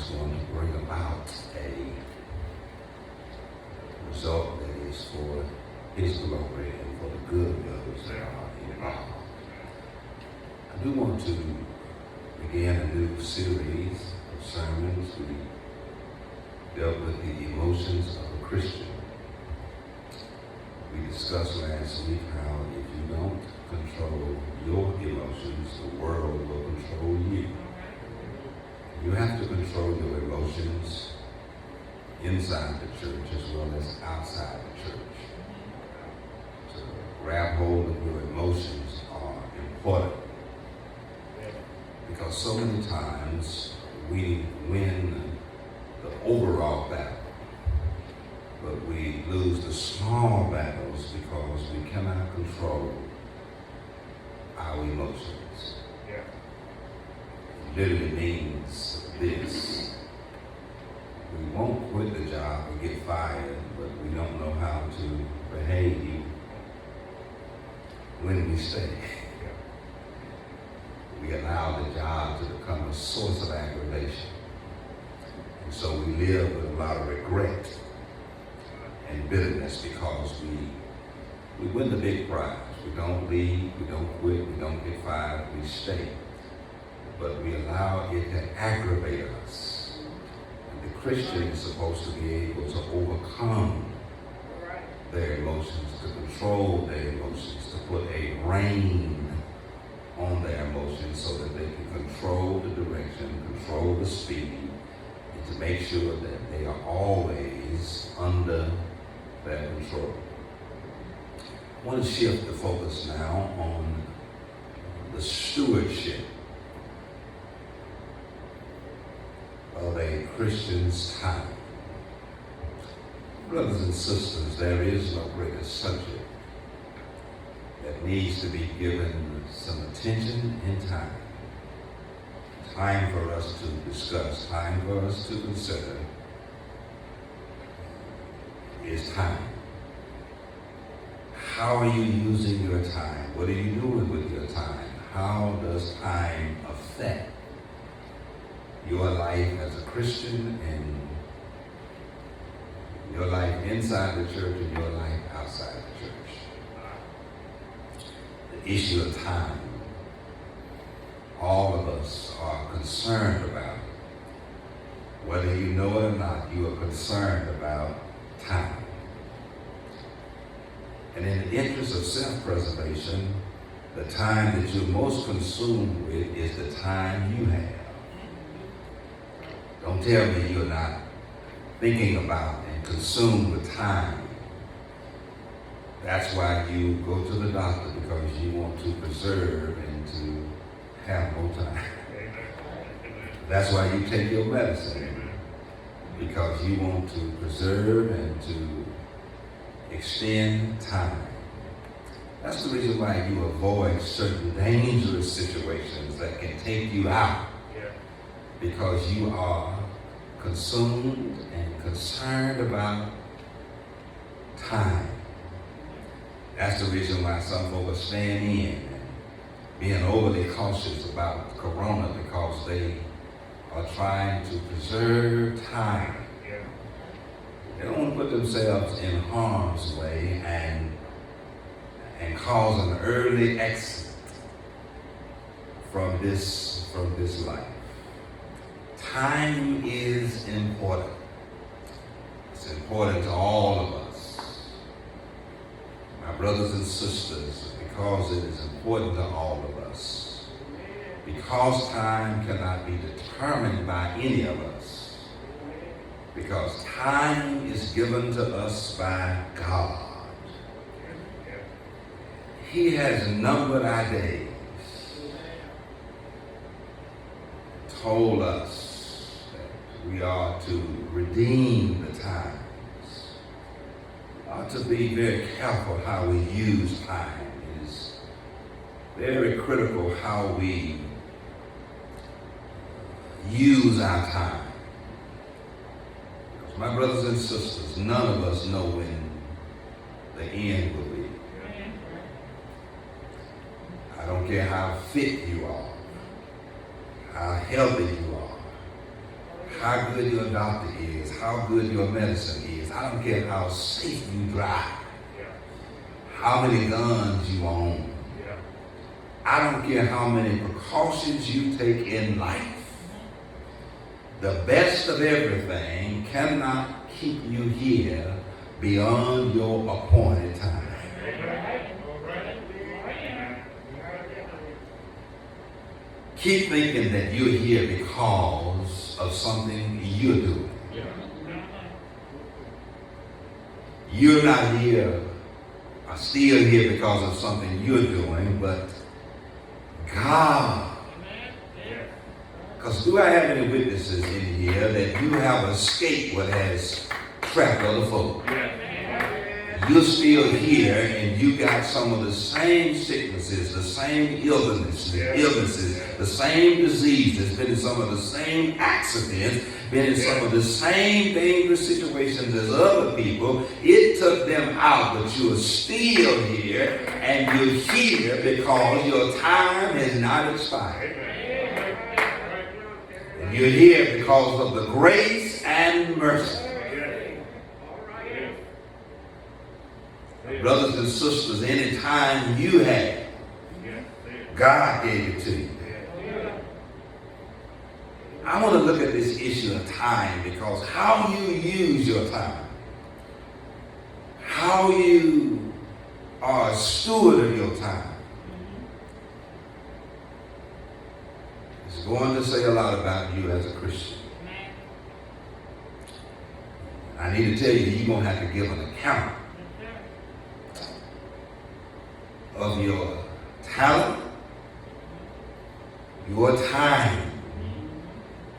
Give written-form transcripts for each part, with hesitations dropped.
is going to bring about a result that is for His glory and for the good of those that are involved. I do want to begin a new series of sermons. We dealt with the emotions of a Christian. We discussed last week how if you don't control your emotions, the world will control you. You have to control your emotions inside the church as well as outside the church. To grab hold of your emotions are important because so many times we win the overall battle, but we lose the small battles because we cannot control our emotions. It literally means this. We won't quit the job or get fired, but we don't know how to behave when we stay. We allow the job to become a source of aggravation. And so we live with a lot of regret and bitterness because we win the big prize. We don't leave, we don't quit, we don't get fired, we stay. But we allow it to aggravate us. And the Christian is supposed to be able to overcome their emotions, to control their emotions, to put a rein on their emotions so that they can control the direction, control the speed, and to make sure that they are always under their control. I want to shift the focus now on the stewardship of a Christian's time. Brothers and sisters, there is no greater subject that needs to be given some attention and time. Time for us to discuss, time for us to consider is time. How are you using your time? What are you doing with your time? How does time affect your life as a Christian and your life inside the church and your life outside the church? The issue of time, all of us are concerned about it. Whether you know it or not, you are concerned about time. And in the interest of self-preservation, the time that you're most consumed with is the time you have. Don't tell me you're not thinking about and consumed with time. That's why you go to the doctor, because you want to preserve and to have more time. That's why you take your medicine, because you want to preserve and to extend time. That's the reason why you avoid certain dangerous situations that can take you out, because you are consumed and concerned about time. That's the reason why some folks are staying in and being overly cautious about corona, because they are trying to preserve time. They don't want to put themselves in harm's way and cause an early exit from this life. Time is important. It's important to all of us, my brothers and sisters, because it is important to all of us. Because time cannot be determined by any of us. Because time is given to us by God. He has numbered our days, told us that we are to redeem the times. We ought to be very careful how we use time. It is very critical how we use our time. Because my brothers and sisters, none of us know when the end will be. I don't care how fit you are, how healthy you are, how good your doctor is, how good your medicine is. I don't care how safe you drive, how many guns you own. I don't care how many precautions you take in life. The best of everything cannot keep you here beyond your appointed time. Keep thinking that you're here because of something you're doing. You're not here, or still here because of something you're doing, but God. Because do I have any witnesses in here that you have escaped what has trapped other folk? You're still here and you got some of the same sicknesses, the same illnesses, the same diseases, been in some of the same accidents, been in some of the same dangerous situations as other people. It took them out, but you're still here, and you're here because your time has not expired. And you're here because of the grace and mercy. Brothers and sisters, any time you had, God gave it to you. I want to look at this issue of time, because how you use your time, how you are a steward of your time, is going to say a lot about you as a Christian. I need to tell you, you're going to have to give an account of your talent, your time,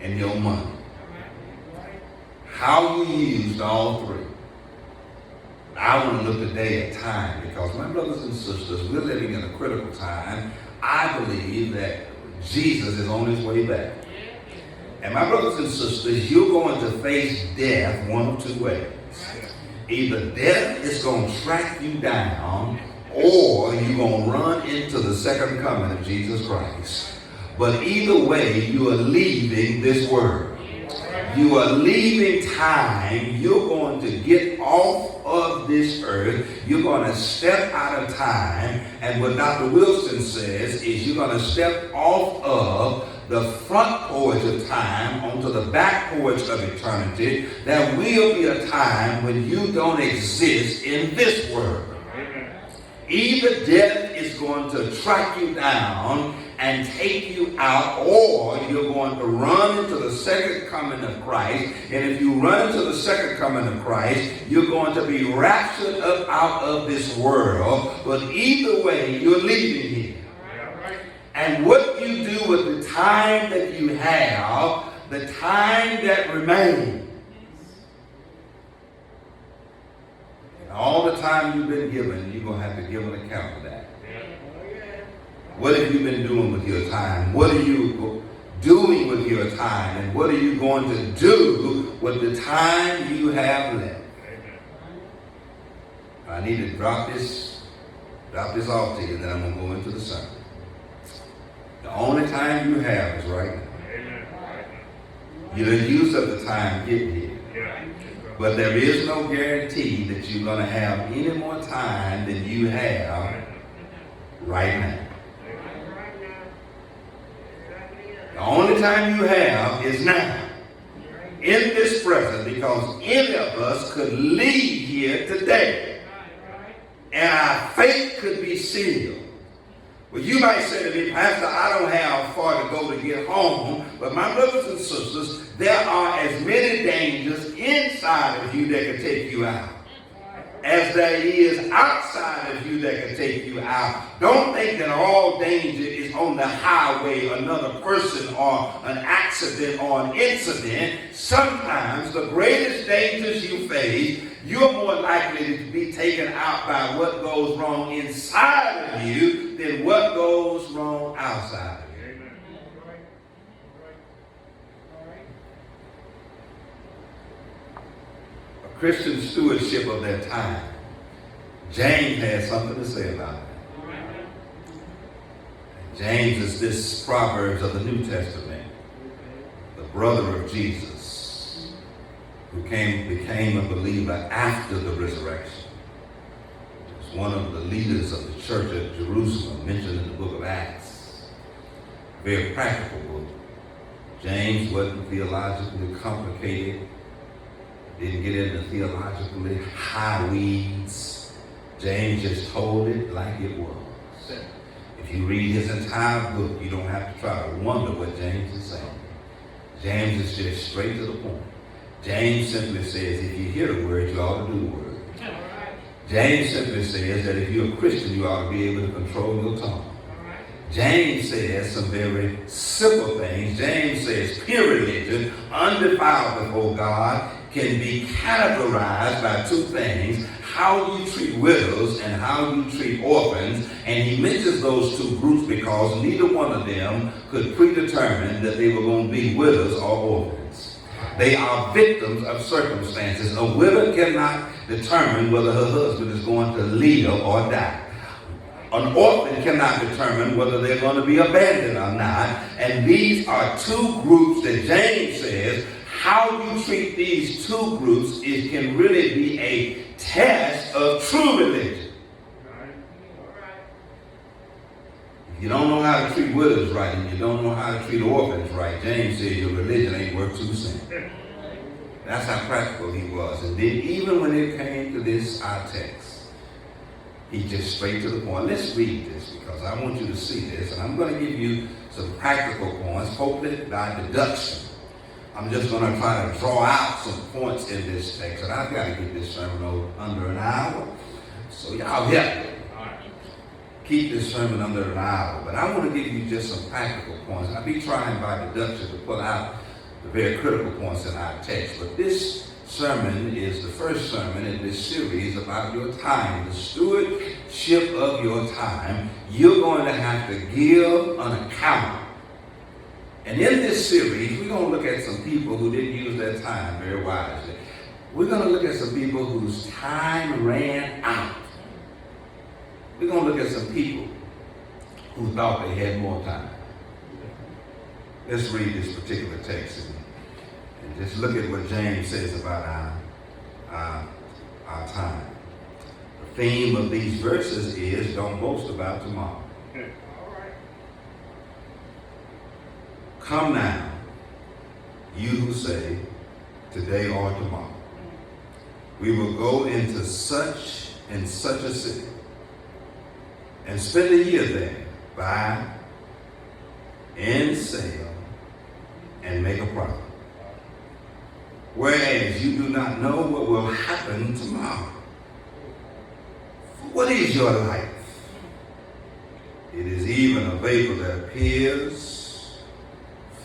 and your money. How you used all three. I want to look today at time, because my brothers and sisters, we're living in a critical time. I believe that Jesus is on his way back. And my brothers and sisters, you're going to face death one of two ways. Either death is going to track you down, or you're going to run into the second coming of Jesus Christ. But either way, you are leaving this world. You are leaving time. You're going to get off of this earth. You're going to step out of time. And what Dr. Wilson says is you're going to step off of the front porch of time onto the back porch of eternity. There will be a time when you don't exist in this world. Either death is going to track you down and take you out, or you're going to run into the second coming of Christ. And if you run into the second coming of Christ, you're going to be raptured up out of this world. But either way, you're leaving here. And what you do with the time that you have, the time that remains, all the time you've been given, you're going to have to give an account of that. What have you been doing with your time? What are you doing with your time? And what are you going to do with the time you have left? I need to drop this off to you, then I'm going to go into the sermon. The only time you have is right now. You didn't use up the time getting here. But there is no guarantee that you're going to have any more time than you have right now. The only time you have is now, in this present, because any of us could leave here today, and our fate could be sealed. Well, you might say to me, Pastor, I don't have far to go to get home. But my brothers and sisters, there are as many dangers inside of you that can take you out as there is outside of you that can take you out. Don't think that all danger is on the highway, another person, or an accident, or an incident. Sometimes the greatest dangers you face, you're more likely to be taken out by what goes wrong inside of you than what goes wrong outside of you. Amen. A Christian stewardship of their time. James has something to say about it. James is this Proverbs of the New Testament. The brother of Jesus, who became a believer after the resurrection. He was one of the leaders of the church at Jerusalem, mentioned in the book of Acts. Very practical book. James wasn't theologically complicated, didn't get into theologically high weeds. James just told it like it was. If you read his entire book, you don't have to try to wonder what James is saying. James is just straight to the point. James simply says, if you hear the word, you ought to do the word. James simply says that if you're a Christian, you ought to be able to control your tongue. James says some very simple things. James says pure religion, undefiled before God, can be categorized by two things: how you treat widows and how you treat orphans. And he mentions those two groups because neither one of them could predetermine that they were going to be widows or orphans. They are victims of circumstances. A widow cannot determine whether her husband is going to live or die. An orphan cannot determine whether they're going to be abandoned or not. And these are two groups that James says, how you treat these two groups, it can really be a test of true religion. If you don't know how to treat widows right and you don't know how to treat orphans right, James says your religion ain't worth 2 cents. That's how practical he was. And then even when it came to this, our text, he just straight to the point. Let's read this because I want you to see this. And I'm going to give you some practical points, hopefully by deduction. I'm just going to try to draw out some points in this text. And I've got to get this sermon under an hour. So y'all help me. Keep this sermon under an hour. But I want to give you just some practical points. I'll be trying by deduction to pull out the very critical points in our text. But this sermon is the first sermon in this series about your time, the stewardship of your time. You're going to have to give an account. And in this series, we're going to look at some people who didn't use their time very wisely. We're going to look at some people whose time ran out. We're going to look at some people who thought they had more time. Let's read this particular text and just look at what James says about our time. The theme of these verses is don't boast about tomorrow. Come now, you who say, today or tomorrow, we will go into such and such a city and spend a year there, buy and sell and make a profit. Whereas you do not know what will happen tomorrow. For what is your life? It is even a vapor that appears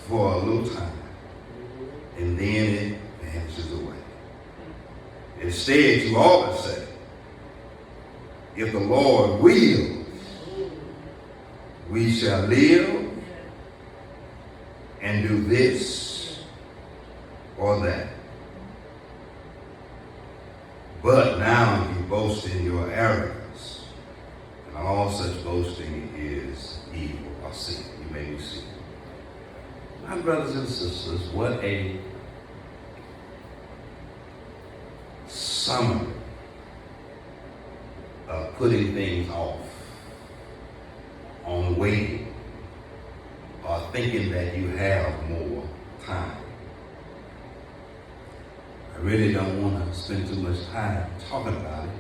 for a little time, and then it vanishes away. Instead, you ought to say, if the Lord wills, we shall live and do this or that. But now you boast in your arrogance, and all such boasting is evil or sin. You may be sin. My brothers and sisters, what a summary of putting things off, on waiting, or thinking that you have more time. I really don't want to spend too much time talking about it,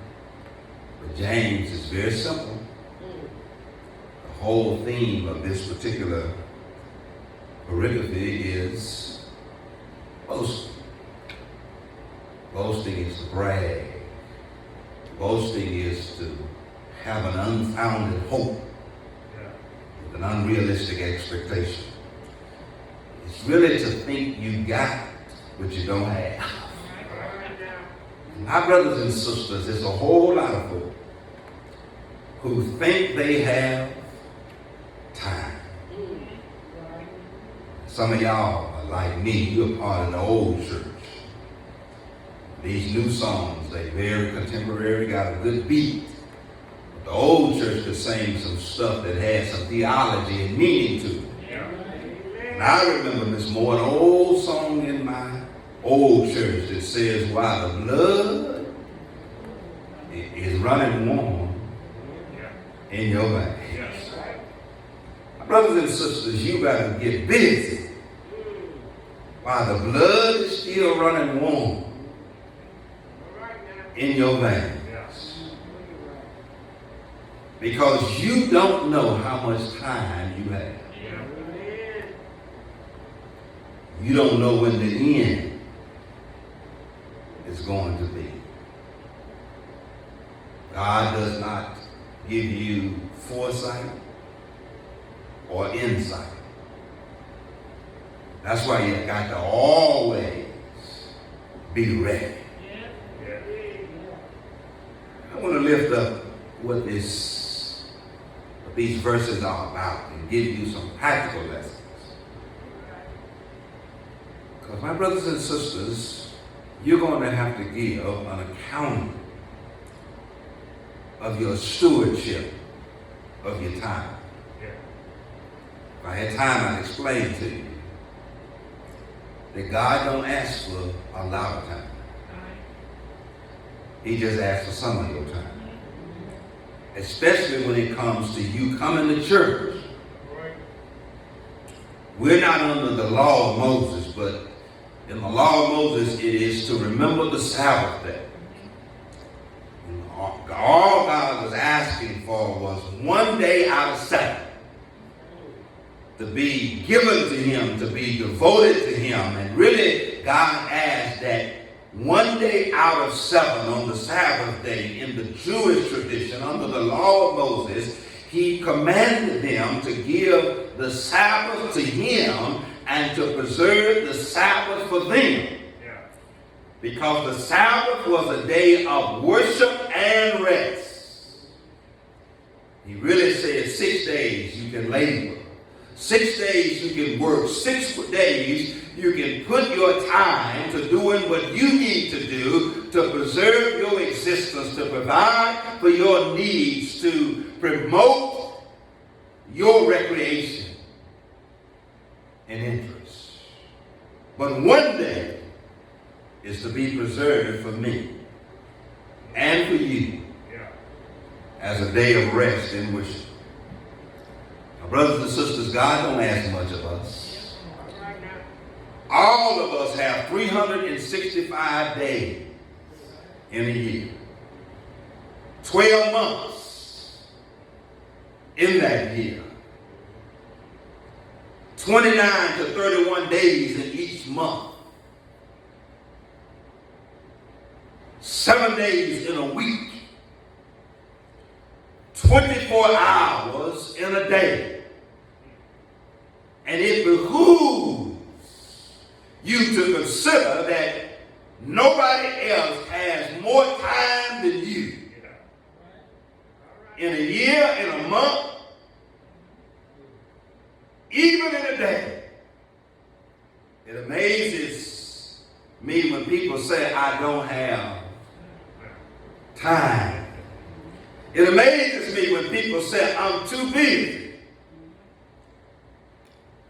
but James is very simple. The whole theme of this particular pericope is boasting. Boasting is to brag. Boasting is to have an unfounded hope with an unrealistic expectation. It's really to think you got what you don't have. My brothers and sisters, there's a whole lot of folk who think they have time. Some of y'all are like me. You're part of the old church. These new songs, they very contemporary, got a good beat. But the old church could sing some stuff that had some theology and meaning to it. And I remember, Miss Moore, an old song in my old church that says, while the blood is running warm in your veins. Brothers and sisters, you better get busy while the blood is still running warm in your veins. Because you don't know how much time you have. You don't know when the end is going to be. God does not give you foresight or insight. That's why you got to always be ready. I want to lift up what these verses are about and give you some practical lessons. Because my brothers and sisters, you're going to have to give an account of your stewardship of your time. If I had time, I'd explain to you that God don't ask for a lot of time. He just asks for some of your time. Especially when it comes to you coming to church. We're not under the law of Moses, but in the law of Moses, it is to remember the Sabbath day. All God was asking for was one day out of 7 to be given to him, to be devoted to him. And really, God asked that one day out of 7 on the Sabbath day in the Jewish tradition, under the law of Moses, he commanded them to give the Sabbath to him and to preserve the Sabbath for them. Because the Sabbath was a day of worship and rest. He really said 6 days you can labor. 6 days you can work. 6 days you can put your time to doing what you need to do to preserve your existence, to provide for your needs, to promote your recreation and interests. But one day is to be preserved for me and for you as a day of rest and worship. Now, brothers and sisters, God don't ask much of us. All of us have 365 days in a year. 12 months in that year. 29 to 31 days in each month. 7 days in a week. 24 hours in a day. And it behooves you to consider that nobody else has more time than you. In a year, in a month, even in a day. It amazes me when people say, I don't have time. It amazes me when people say, I'm too busy.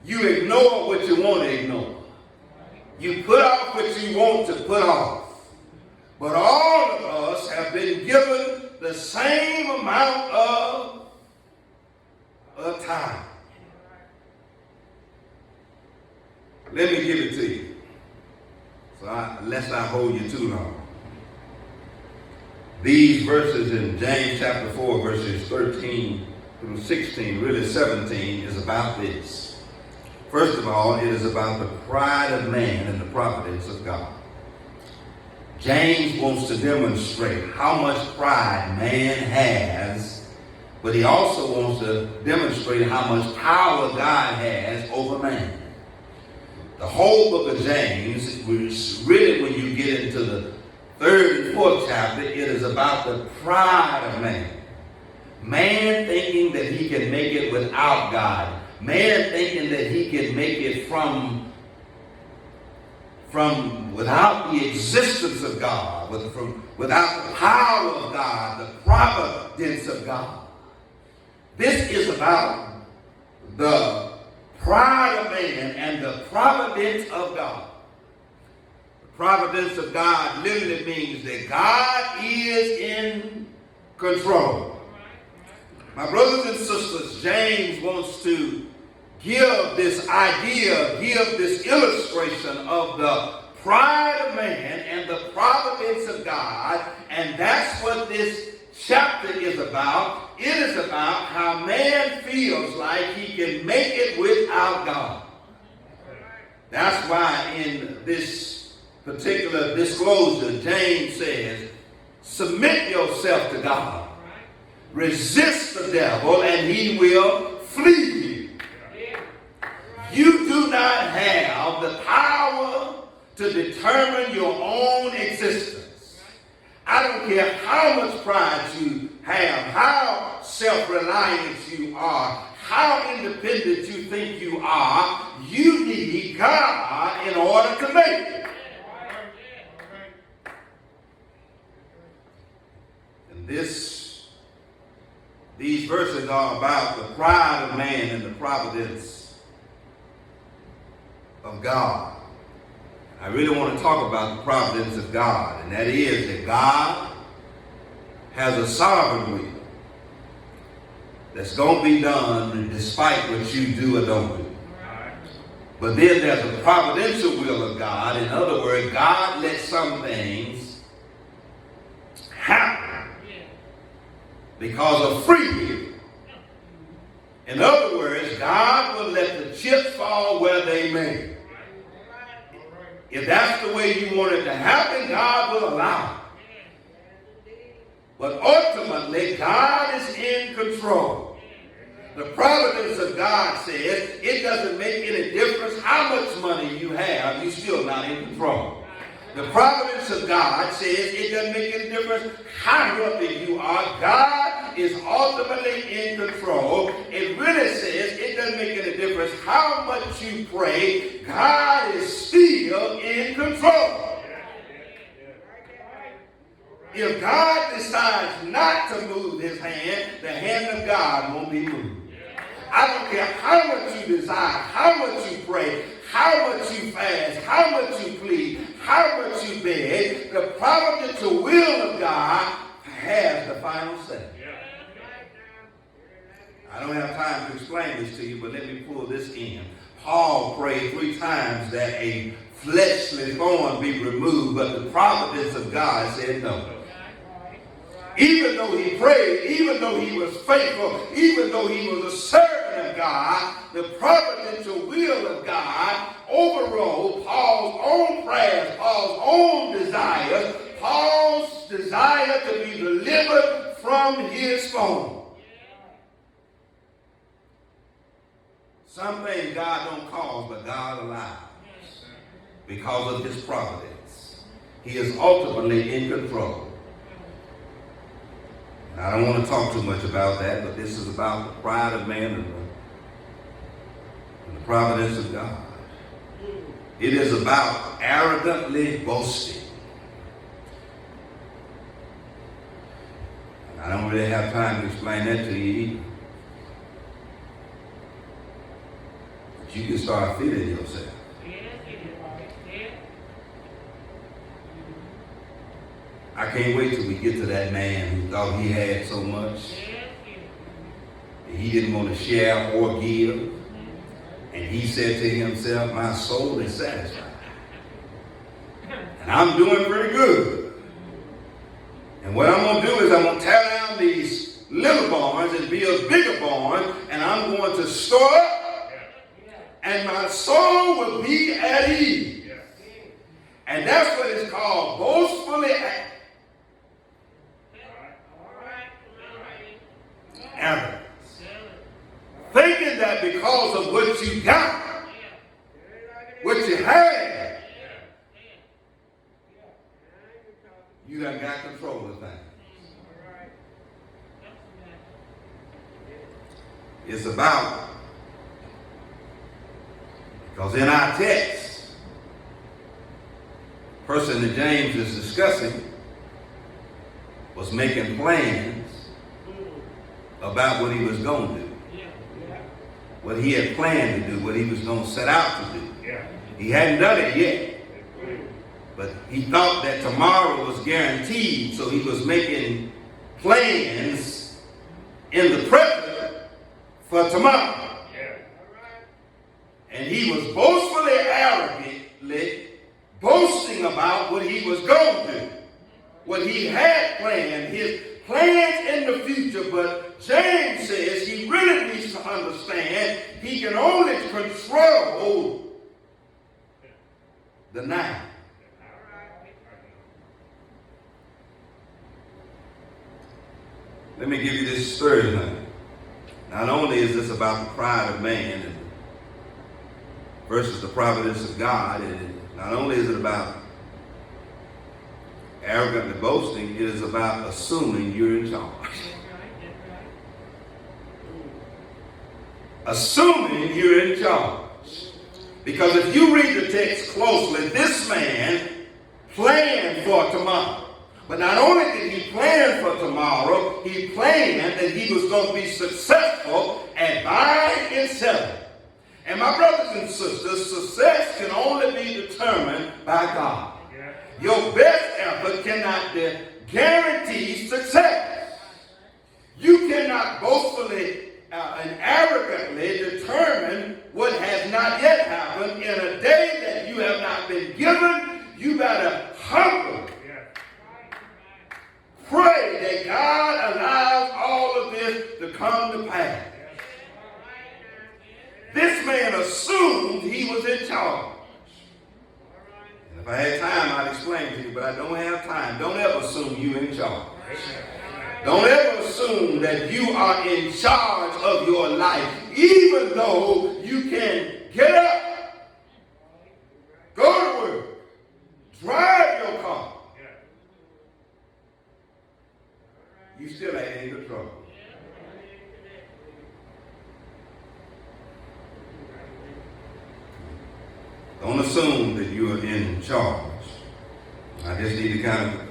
You ignore what you want to ignore. You put off what you want to put off. But all of us have been given the same amount of time. Let me give it to you. Lest I hold you too long. These verses in James chapter 4, verses 13 through 16, really 17, is about this. First of all, it is about the pride of man and the providence of God. James wants to demonstrate how much pride man has, but he also wants to demonstrate how much power God has over man. The whole book of James, which really when you get into the 3rd and 4th chapter, it is about the pride of man. Man thinking that he can make it without God. Man thinking that he can make it from without the existence of God, without the power of God, the providence of God. This is about the pride of man and the providence of God. The providence of God literally means that God is in control. My brothers and sisters, James wants to give this idea, give this illustration of the pride of man and the providence of God, and that's what this chapter is about. It is about how man feels like he can make it without God. That's why in this particular disclosure, James says, submit yourself to God. Resist the devil and he will flee you. You do not have the power to determine your own existence. I don't care how much pride you have, how self-reliant you are, how independent you think you are, you need God in order to make it. And these verses are about the pride of man and the providence of God. I really want to talk about the providence of God, and that is that God has a sovereign will that's going to be done despite what you do or don't do. But then there's a providential will of God. In other words, God lets some things happen because of free will. In other words, God will let the chips fall where they may. If that's the way you want it to happen, God will allow it. But ultimately, God is in control. The providence of God says it doesn't make any difference how much money you have, you're still not in control. The providence of God says it doesn't make any difference how healthy you are. God is ultimately in control. It really says it doesn't make any difference how much you pray. God is still in control. If God decides not to move his hand, the hand of God won't be moved. I don't care how much you desire, how much you pray, how much you fast, how much you plead, how much you beg, the providential will of God has the final say. I don't have time to explain this to you, but let me pull this in. Paul prayed 3 times that a fleshly thorn be removed, but the providence of God said no. Even though he prayed, even though he was faithful, even though he was a servant of God, the providential will of God overrode Paul's own prayers, Paul's own desires, Paul's desire to be delivered from his thorn. Some things God don't cause, but God allows because of his providence. He is ultimately in control. I don't want to talk too much about that, but this is about the pride of man and the providence of God. It is about arrogantly boasting. I don't really have time to explain that to you either. But you can start feeling yourself. I can't wait till we get to that man who thought he had so much. He didn't want to share or give. And he said to himself, my soul is satisfied. And I'm doing pretty good. And what I'm going to do is I'm going to tear down these little barns and build bigger barns. And I'm going to store up. And my soul will be at ease. And that's what it's called, boastfully arrogance. Thinking that because of what you got, what you had, you done got control of things. It's about, because in our text, the person that James is discussing was making plans about what he was going to do. what he had planned to do, what he was going to set out to do. He hadn't done it yet. But he thought that tomorrow was guaranteed, so he was making plans in the present for tomorrow. And he was boastfully, arrogantly boasting about what he was going to do, what he had planned, his plans in the future. But James says he really needs to understand he can only control the now. Let me give you this story now. Not only is this about the pride of man versus the providence of God, and not only is it about arrogantly boasting, it is about assuming you're in charge. Assuming you're in charge. Because if you read the text closely, this man planned for tomorrow. But not only did he plan for tomorrow, he planned that he was going to be successful at buying and selling. And my brothers and sisters, success can only be determined by God. Your best effort cannot guarantee success. You cannot boastfully and arrogantly determine what has not yet happened in a day that you have not been given. You better hunger. Pray that God allows all of this to come to pass. This man assumed he was in charge. And if I had time, I'd explain to you, but I don't have time. Don't ever assume you're in charge. Don't ever assume that you are in charge of your life, even though you can get up, go to work, drive your car. You still ain't in control. Don't assume that you are in charge. I just need to kind of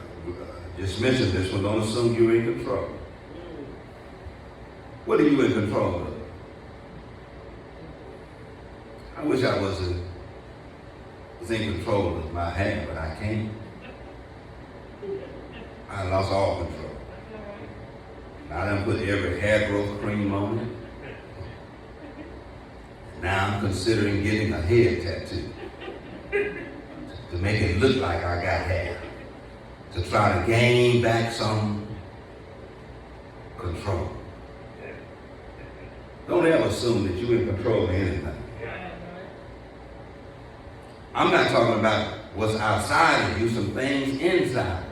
just mention this one. Don't assume you're in control. What are you in control of? I wish I was in control of my hand, but I can't. I lost all control. I done put every hair growth cream on it. Now I'm considering getting a head tattoo to make it look like I got hair, to try to gain back some control. Don't ever assume that you're in control of anything. I'm not talking about what's outside of you, some things inside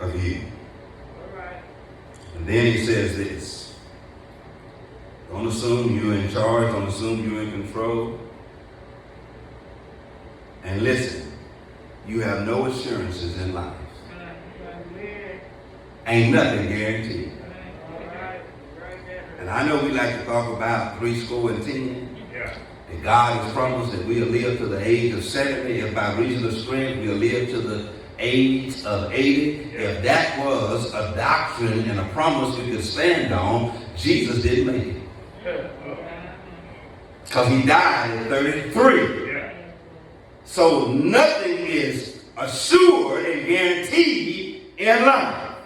of you. And then he says this: don't assume you're in charge, don't assume you're in control. And listen, you have no assurances in life. Ain't nothing guaranteed. And I know we like to talk about 70. That God has promised that we'll live to the age of 70. If by reason of strength we'll live to the age of 80. If that was a doctrine and a promise we could stand on, Jesus didn't make it. Because he died at 33. So nothing is assured and guaranteed in life.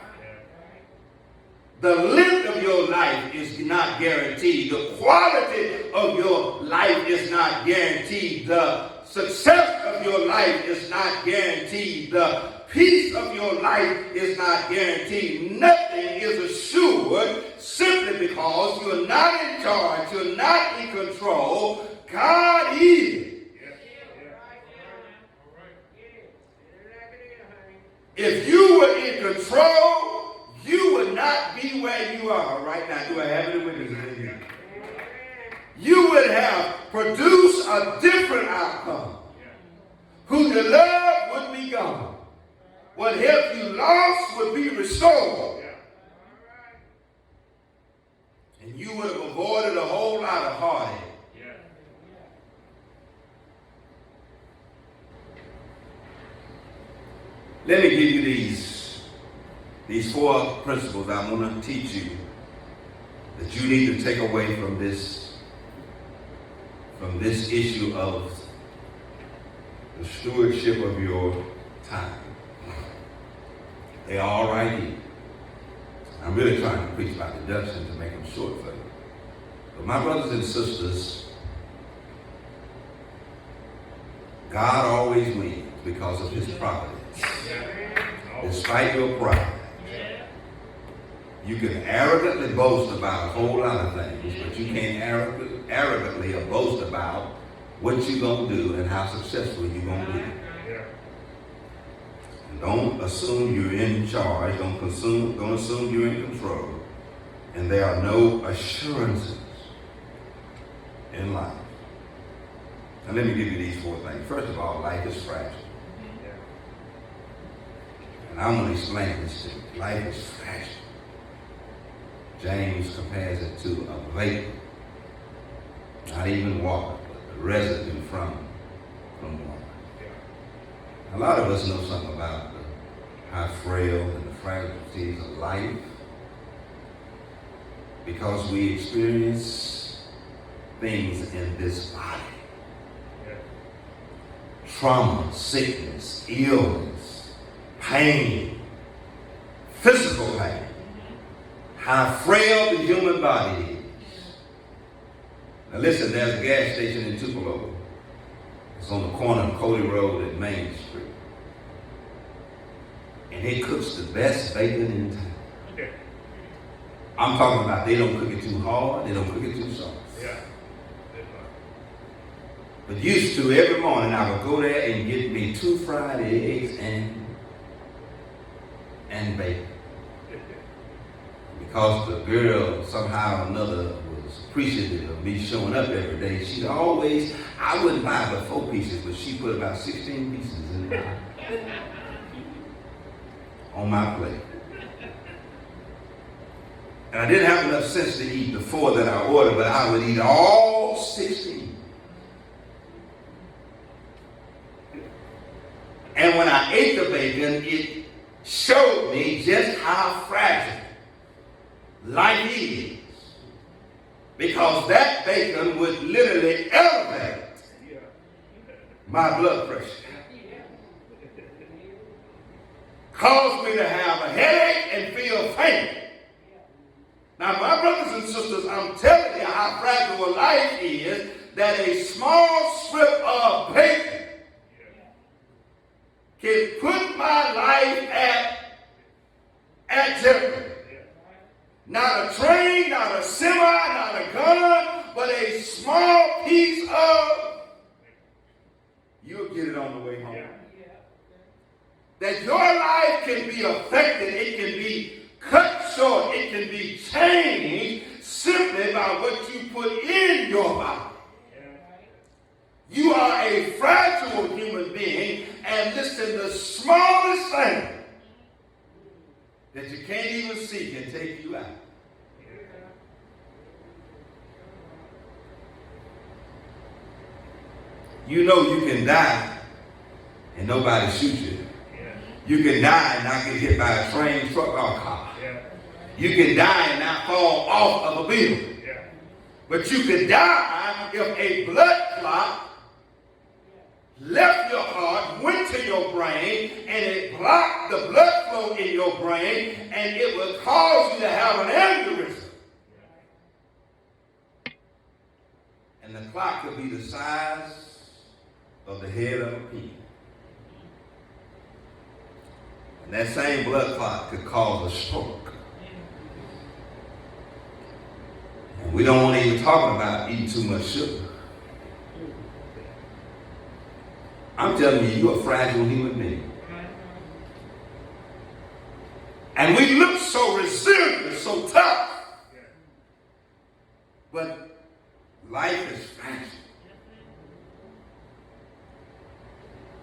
The length of your life is not guaranteed. The quality of your life is not guaranteed. The success of your life is not guaranteed. The peace of your life is not guaranteed. Nothing is assured simply because you're not in charge, you're not in control. God is. If you were in control, you would not be where you are right now. Do I have any witnesses in here? You would have produced a different outcome. Who the love would be gone. What help you lost would be restored. And you would have avoided a whole lot of heartache. Let me give you these 4 principles I want to teach you that you need to take away from this issue of the stewardship of your time. They are all right here. I'm really trying to preach by deduction to make them short for you. But my brothers and sisters, God always wins because of his providence. Despite your pride. You can arrogantly boast about a whole lot of things, but you can't arrogantly boast about what you're going to do and how successful you're going to be. And don't assume you're in charge. Don't assume you're in control. And there are no assurances in life. And let me give you these 4 things. First of all, life is fragile. And I'm going to explain this to you. Life is fragile. James compares it to a vapor. Not even water, but the residue from water. A lot of us know something about how frail and the fragilities of life because we experience things in this body. Trauma, sickness, illness, pain, physical pain. How frail the human body is. Now listen, there's a gas station in Tupelo. It's on the corner of Cody Road and Main Street. And it cooks the best bacon in town. Okay. I'm talking about they don't cook it too hard, they don't cook it too soft. Yeah. But used to, every morning I would go there and get me 2 fried eggs and bacon. Because the girl somehow or another was appreciative of me showing up every day. She'd always, I wouldn't buy but 4 pieces, but she put about 16 pieces in on my plate. And I didn't have enough sense to eat the 4 that I ordered, but I would eat all 16. And when I ate the bacon, it showed me just how fragile life is. Because that bacon would literally elevate my blood pressure. Cause me to have a headache and feel faint. Now, my brothers and sisters, I'm telling you how fragile life is, that a small strip of bacon can put my life at jeopardy. Not a train, not a semi, not a gun, but a small piece of, you'll get it on the way home. That your life can be affected, it can be cut short, it can be changed simply by what you put in your body. You are a fragile human being, and listen, the smallest thing that you can't even see can take you out. You know you can die and nobody shoots you. You can die and not get hit by a train, truck, or car. You can die and not fall off of a building. But you can die if a blood clot left your heart, went to your brain, and it blocked the blood flow in your brain, and it would cause you to have an aneurysm. And the clot could be the size of the head of a pin. And that same blood clot could cause a stroke. And we don't want to even talk about eating too much sugar. I'm telling you, you're a fragile human being. And we look so resilient, so tough. But life is fragile.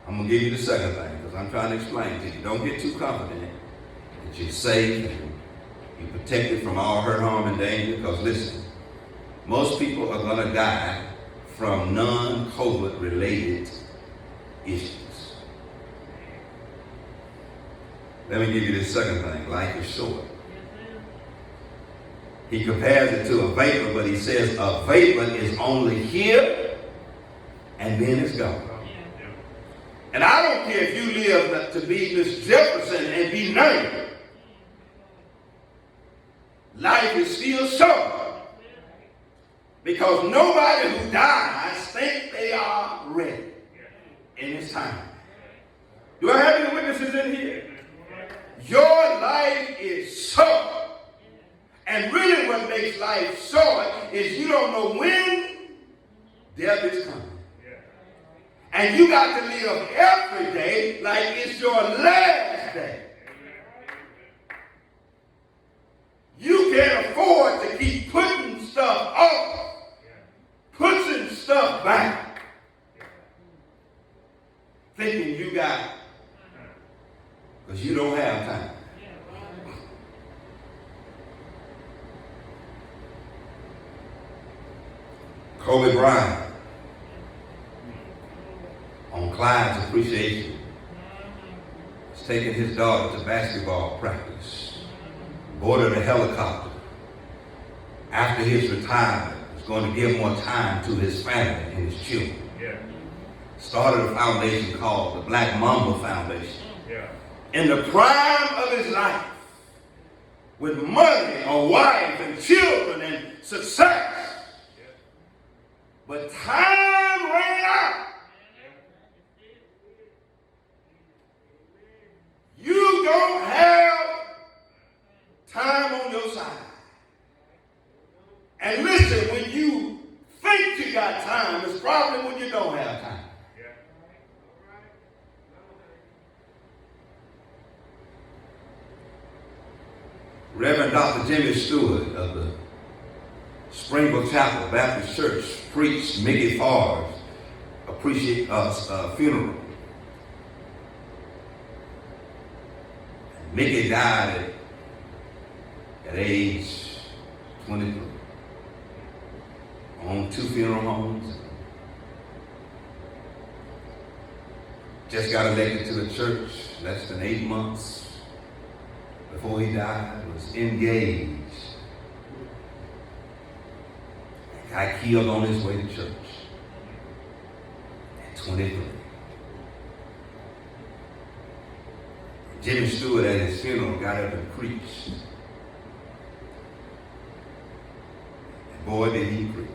I'm going to give you the second thing because I'm trying to explain to you. Don't get too confident that you're safe and you're protected from all hurt, harm, and danger. Because listen, most people are going to die from non-COVID related issues. Let me give you the second thing. Life is short. He compares it to a vapor, but he says a vapor is only here and then it's gone. And I don't care if you live to be Miss Jefferson and be 90. Life is still short. Because nobody who dies think they are ready in this time. Do I have any witnesses in here? Your life is short. And really what makes life short is you don't know when death is coming. And you got to live every day like it's your last day. You can't afford to keep putting stuff off, pushing stuff back, thinking you got it, because you don't have time. Kobe Bryant, on Clyde's appreciation, is taking his daughter to basketball practice, boarded a helicopter. After his retirement, was going to give more time to his family and his children. Started a foundation called the Black Mamba Foundation. In the prime of his life, with money, a wife, and children, and success. But time ran out. You don't have time on your side. And listen, when you think you got time, it's probably when you don't have time. Reverend Dr. Jimmy Stewart of the Springville Chapel Baptist Church preached Mickey Favre's funeral. Mickey died at age 23. Owned 2 funeral homes. Just got elected to the church less than 8 months before he died. Was engaged. Got killed on his way to church at 23. Jimmy Stewart at his funeral got up and preached. And boy, did he preach.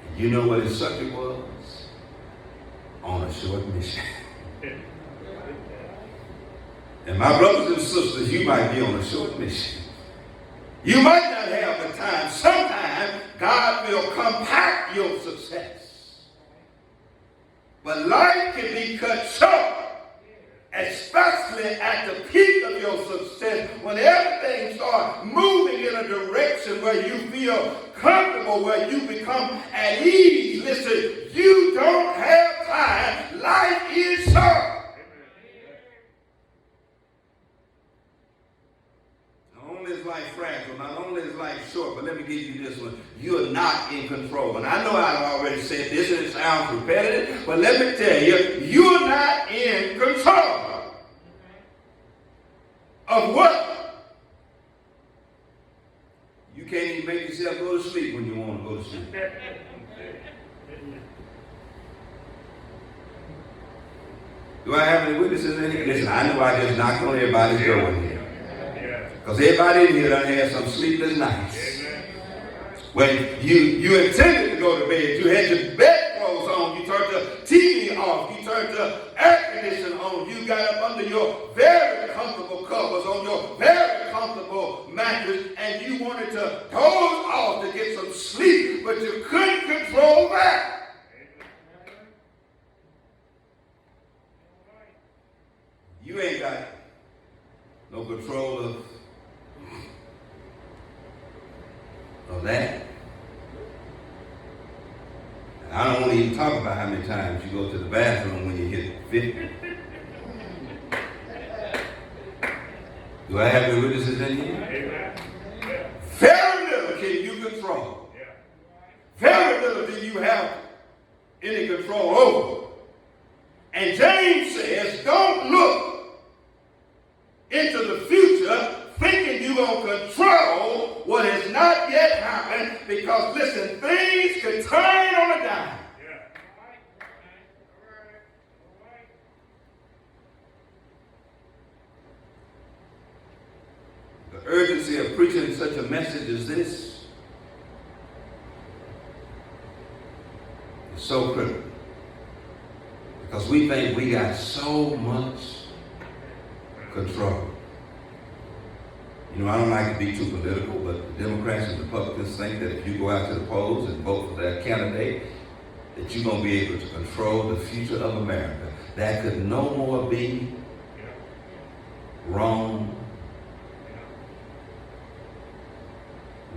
And you know what his subject was? On a short mission. And my brothers and sisters, you might be on a short mission. You might not have the time. Sometimes God will compact your success. But life can be cut short, especially at the peak of your success, when everything starts moving in a direction where you feel comfortable, where you become at ease. Listen, you don't have time. Life is short. Is life fragile, not only is life short, but let me give you this one. You're not in control. And I know I've already said this and it sounds repetitive, but let me tell you, you're not in control of what? You can't even make yourself go to sleep when you want to go to sleep. Do I have any witnesses in here? Listen, I know I just knocked on everybody's door in here. Because everybody in here done had some sleepless nights. When you intended to go to bed, you had your bedclothes on, you turned the TV off, you turned the air conditioner on, you got up under your very comfortable covers, on your very comfortable mattress, and you wanted to doze off to get some sleep, but you couldn't control that. You ain't got no control of that. And I don't want to even talk about how many times you go to the bathroom when you hit 50. Do I have any witnesses in here? Very little can you control. Very little do you have any control over. And James says, don't look into the future thinking you're going to control what has not yet happened? Because, listen, things could turn on a dime. The urgency of preaching such a message as this is so critical. Because we think we got so much control. You know, I don't like to be too political, but the Democrats and Republicans think that if you go out to the polls and vote for their candidate, that you're going to be able to control the future of America. That could no more be wrong.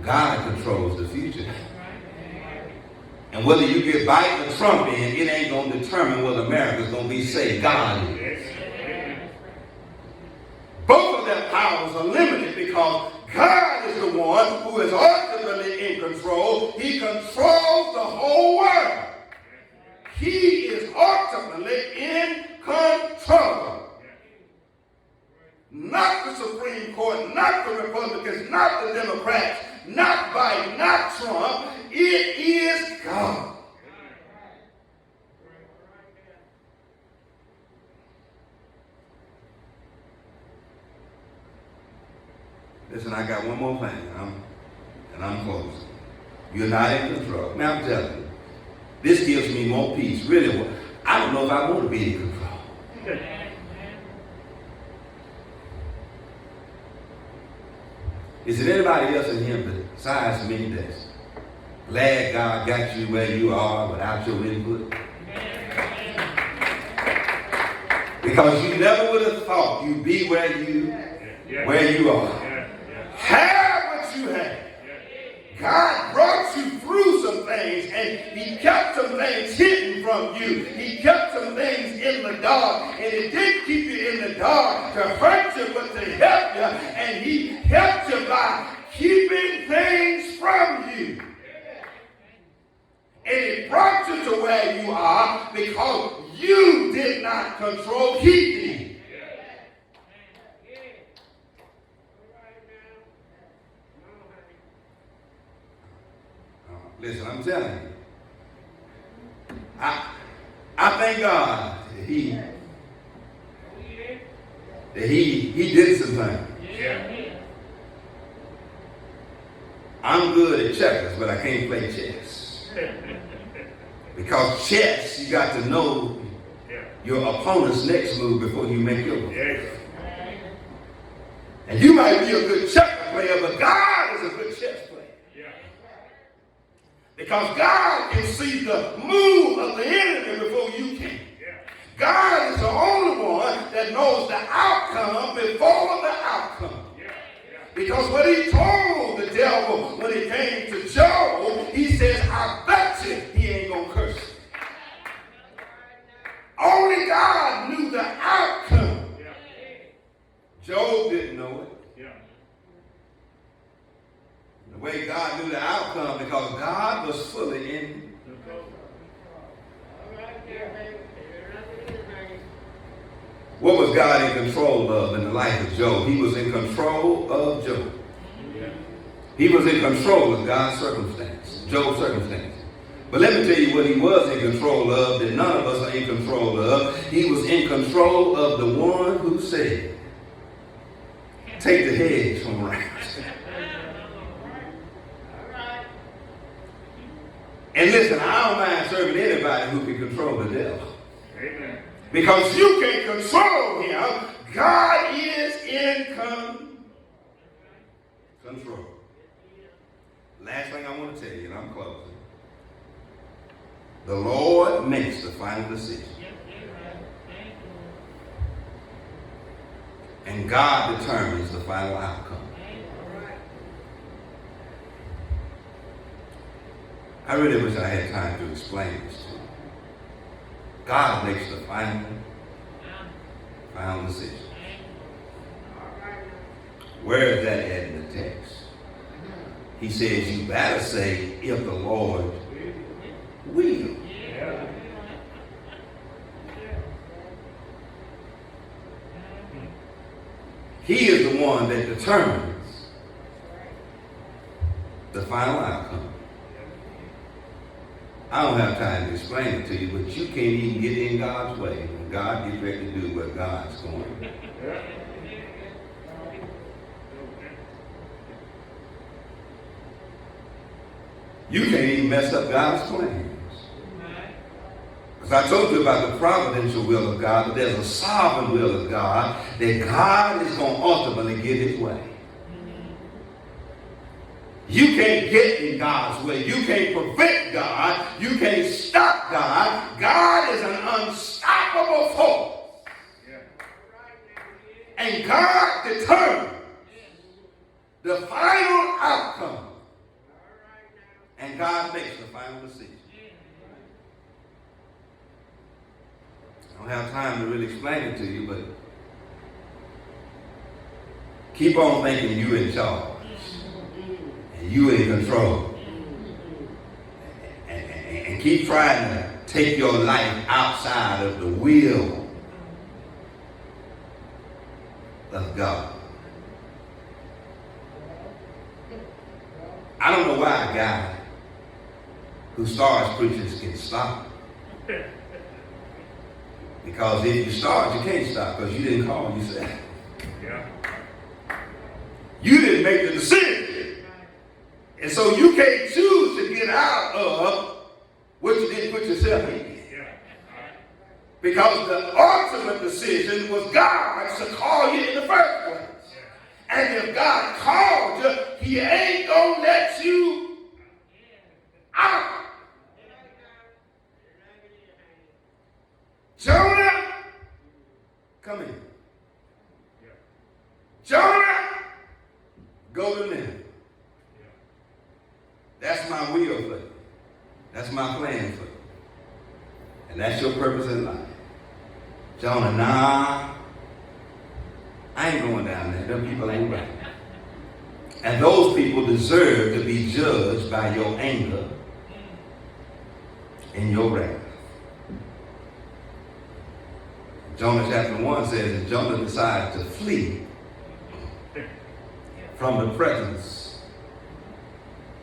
God controls the future. And whether you get Biden or Trump in, it ain't going to determine whether America's going to be safe. God is. Both of their powers are limited because God is the one who is ultimately in control. He controls the whole world. He is ultimately in control. Not the Supreme Court, not the Republicans, not the Democrats, not Biden, not Trump. It is God. Listen, I got one more thing, and I'm closing. You're not in control. Now I'm telling you, this gives me more peace. Really, I don't know if I want to be in control. Is there anybody else in here besides me that's glad God got you where you are without your input? Because you never would have thought you'd be where you are. Have what you have. God brought you through some things, and he kept some things hidden from you. He kept some things in the dark, and he didn't keep you in the dark to hurt you, but to help you. And he helped you by keeping things from you. And he brought you to where you are because you did not control, he did. Listen, I'm telling you, I thank God that he did some things. I'm good at checkers, but I can't play chess. Because chess, you got to know your opponent's next move before you make your move. And you might be a good checker player, but God is a good chess player. Because God can see the move of the enemy before you can. God is the only one that knows the outcome before the outcome. Because what he told the devil when he came to Job, he says, I bet you he ain't going to curse you. Only God knew the outcome. Job didn't know it. The way God knew the outcome, because God was fully in. What was God in control of in the life of Job? He was in control of Job. He was in control of God's circumstance, Job's circumstance. But let me tell you what he was in control of that none of us are in control of. He was in control of the one who said, take the hedge from around. And listen, I don't mind serving anybody who can control the devil. Amen. Because you can't control him. God is in control. Last thing I want to tell you, and I'm closing. The Lord makes the final decision. And God determines the final outcome. I really wish I had time to explain this to you. God makes the final decision. Where is that at in the text? He says, you better say, if the Lord will. He is the one that determines the final outcome. I don't have time to explain it to you, but you can't even get in God's way when God gets ready to do what God's going to do. You can't even mess up God's plans. Because I told you about the providential will of God, but there's a sovereign will of God that God is going to ultimately get his way. You can't get in God's way. You can't prevent God. You can't stop God. God is an unstoppable force. And God determines the final outcome. And God makes the final decision. I don't have time to really explain it to you, but keep on thinking you in charge. And you in control. And keep trying to take your life outside of the will of God. I don't know why a guy who starts preaching can stop. Because if you start, you can't stop because you didn't call yourself. Yeah. You didn't make the decision. And so you can't choose to get out of what you didn't put yourself in. Yeah. Because the ultimate decision was God's to call you in the first place. Yeah. And if God called you, he ain't going to let you out. Jonah, come in. Jonah, go to Nineveh. That's my will for you. That's my plan for you. And that's your purpose in life. Jonah, nah, I ain't going down there. Them people ain't right. And those people deserve to be judged by your anger and your wrath. Jonah chapter 1 says that Jonah decided to flee from the presence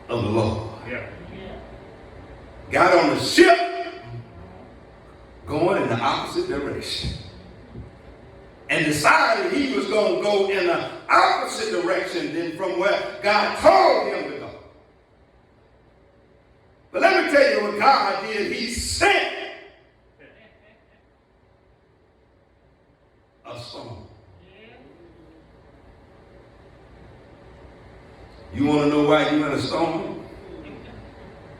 of the Lord. Yeah. Got on the ship going in the opposite direction. And decided he was going to go in the opposite direction than from where God told him to go. But let me tell you what God did. He sent a storm. You want to know why you're in a storm?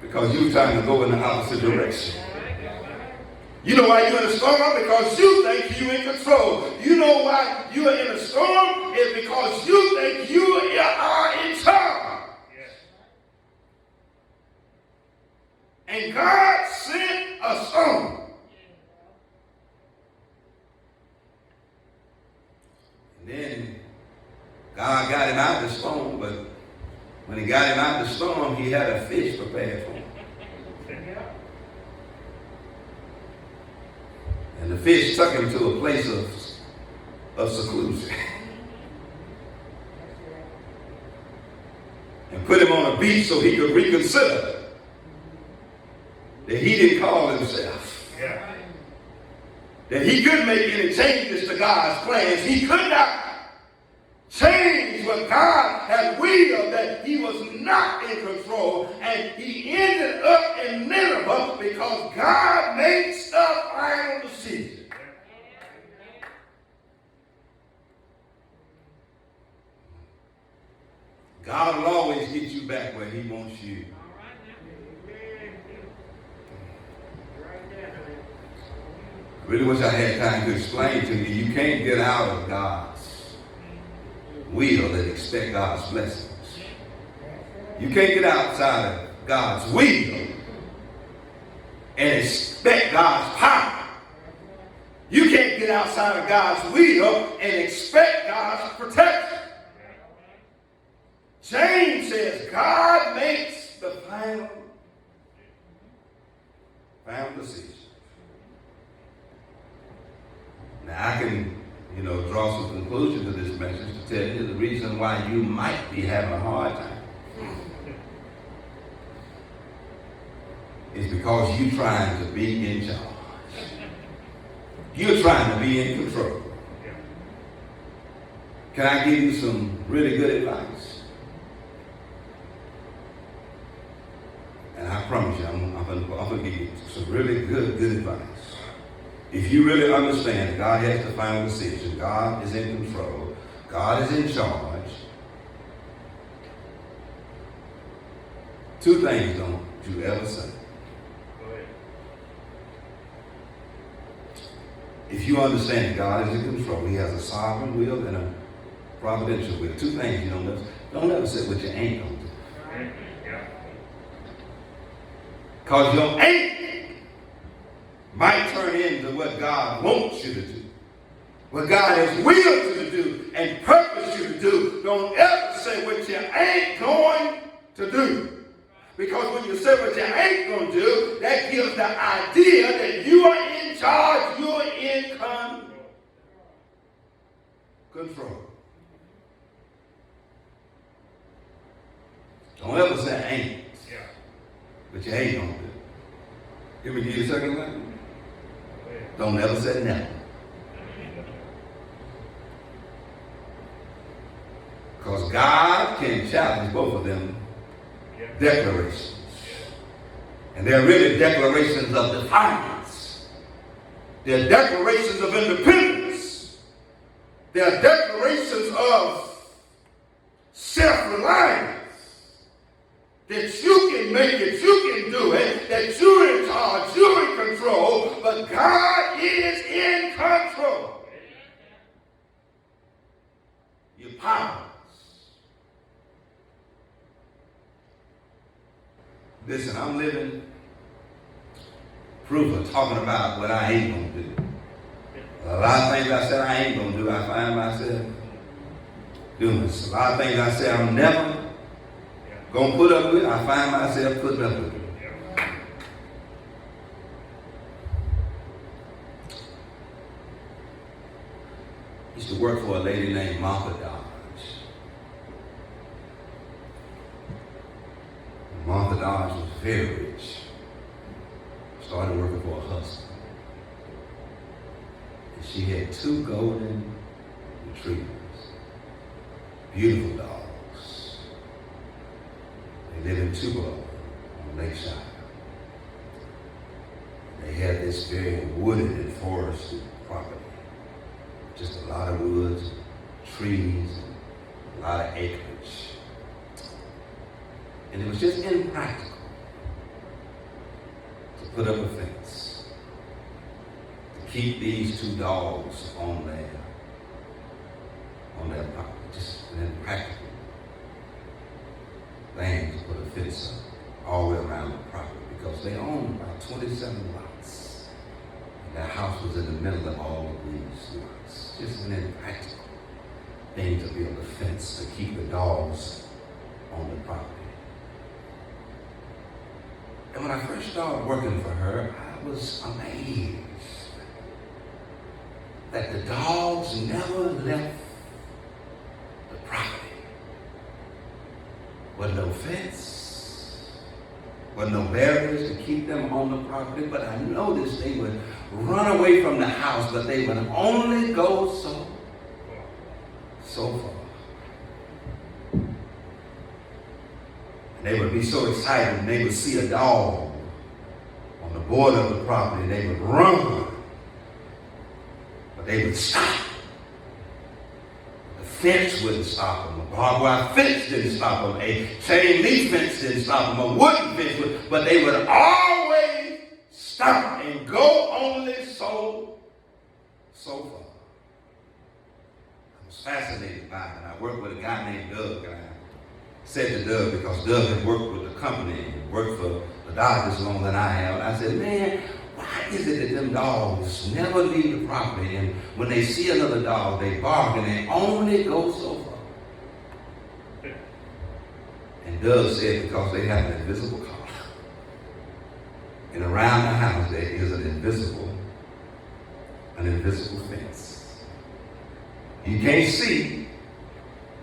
Because you're trying to go in the opposite direction. You know why you're in a storm? Because you think you're in control. You know why you're in a storm? It's because you think you are in charge. And God sent a storm. And then God got him out of the storm, but when he got him out of the storm, he had a fish prepared for him. And the fish took him to a place of seclusion. And put him on a beach so he could reconsider that he didn't call himself. Yeah. That he couldn't make any changes to God's plans. He could not change what God had willed, that he was not in control. And he ended up in Nineveh because God makes the final decision. God will always get you back where he wants you. I really wish I had time to explain to you. You can't get out of God's will and expect God's blessings. You can't get outside of God's will and expect God's power. You can't get outside of God's will and expect God's protection. James says God makes the final decision. Now I can, draw some conclusion to this message to tell you the reason why you might be having a hard time because you're trying to be in charge. You're trying to be in control. Can I give you some really good advice? And I promise you, I'm going to give you some really good advice. If you really understand that God has the final decision, God is in control, God is in charge, two things don't you ever say. If you understand that God is in control, He has a sovereign will and a providential will. Two things you don't ever say what you ain't going to do. Because your ain't might turn into what God wants you to do. What God has willed you to do and purposed you to do. Don't ever say what you ain't going to do. Because when you say what you ain't going to do, that gives the idea that you are in charge, you are in control. Don't ever say ain't, but you ain't going to do. Give me a second one. Don't ever say never. Because God can challenge both of them declarations. And they're really declarations of defiance. They're declarations of independence. They're declarations of self-reliance. That you can make it, you can do it, that you're in charge, you're in control, but God is in control. You're powerless. Listen, I'm living proof of talking about what I ain't going to do. A lot of things I said I ain't going to do, I find myself doing this. A lot of things I said I'm never going to put up with, I find myself putting up with it. I used to work for a lady named Martha Dodge. Martha Dodge was very rich. Started working for her husband. And she had 2 golden retrievers. Beautiful dogs. They lived in Tupelo on Lakeside. They had this very wooded and forested property. Just a lot of woods, trees, and a lot of acreage. And it was just impractical to put up a fence, to keep these 2 dogs on their property. Just an impractical thing to put a fence up all the way around the property because they owned about 27 lots. And their house was in the middle of all of these lots. Just an impractical thing to build a fence to keep the dogs on the property. And when I first started working for her, I was amazed that the dogs never left the property. Wasn't no fence, wasn't no barriers to keep them on the property, but I noticed they would run away from the house, but they would only go so far. They would be so excited when they would see a dog on the border of the property. They would run, but they would stop. The fence wouldn't stop them. A barbed wire fence didn't stop them. A chain link fence didn't stop them. A wooden fence would, but they would always stop and go only so far. I was fascinated by it. And I worked with a guy named Doug. And I said to Doug, because Doug had worked with the company and worked for the Dodgers longer than I have. And I said, man, why is it that them dogs never leave the property? And when they see another dog, they bark and they only go so far. And Doug said, because they have an invisible collar. And around the house, there is an invisible fence. You can't see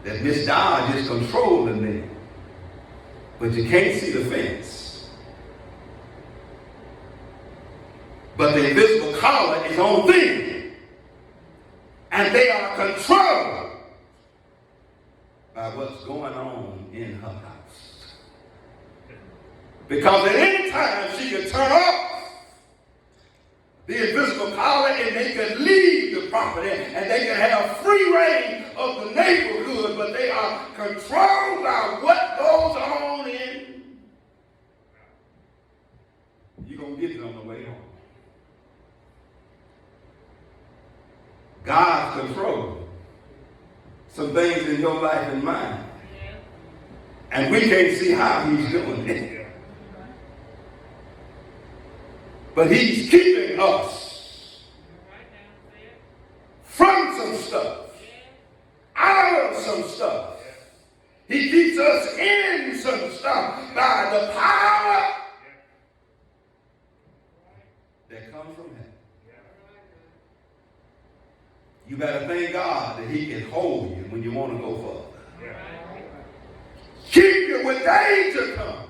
that Miss Dodge is controlling them, but you can't see the fence. collar is on them. And they are controlled by what's going on in her house. Because at any time she can turn off the invisible collar and they can leave the property and they can have free reign of the neighborhood, but they are controlled by what goes on in. You're going to get it on the way home. God's controlling some things in your life and mine. And we can't see how he's doing it. But he's keeping us from some stuff, out of some stuff. He keeps us in some stuff by the power that comes from heaven. You better thank God that he can hold you when you want to go further. Keep you when danger comes.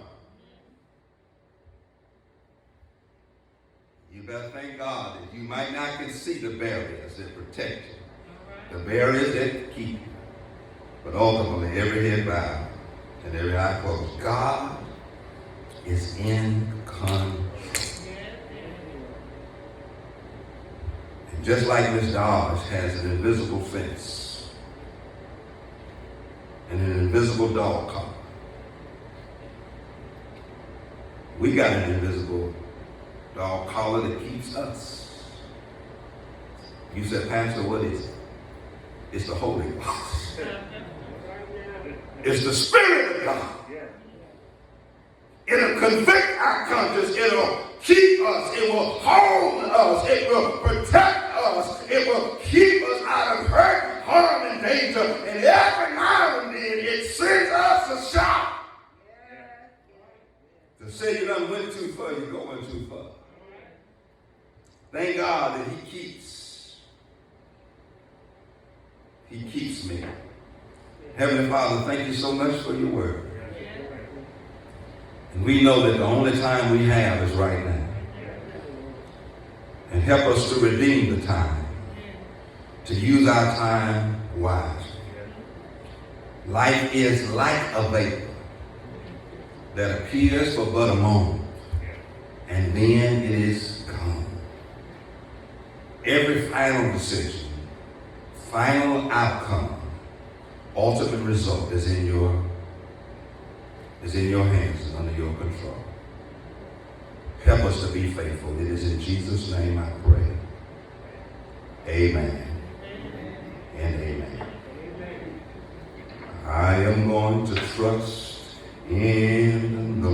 You better thank God that you might not can see the barriers that protect you, the barriers that keep you. But ultimately, every head bowed and every eye closed. God is in control. And just like Miss Dodge has an invisible fence and an invisible dog collar, we got an invisible dog collar that keeps us. You said, Pastor, what is it? It's the Holy Ghost. It's the Spirit of God. It'll convict our conscience. It'll keep us. It will hold us. It will protect us. It will keep us out of hurt, harm, and danger. And every now and then it sends us a shout to say you done went too far, you're going too far. Thank God that he keeps me. Heavenly Father, thank you so much for your word. And we know that the only time we have is right now. And help us to redeem the time, to use our time wisely. Life is like a vapor that appears for but a moment, and then it is gone. Every final decision, final outcome, ultimate result is in your hands and under your control. Help us to be faithful. It is in Jesus' name I pray. Amen. And amen. I am going to trust in the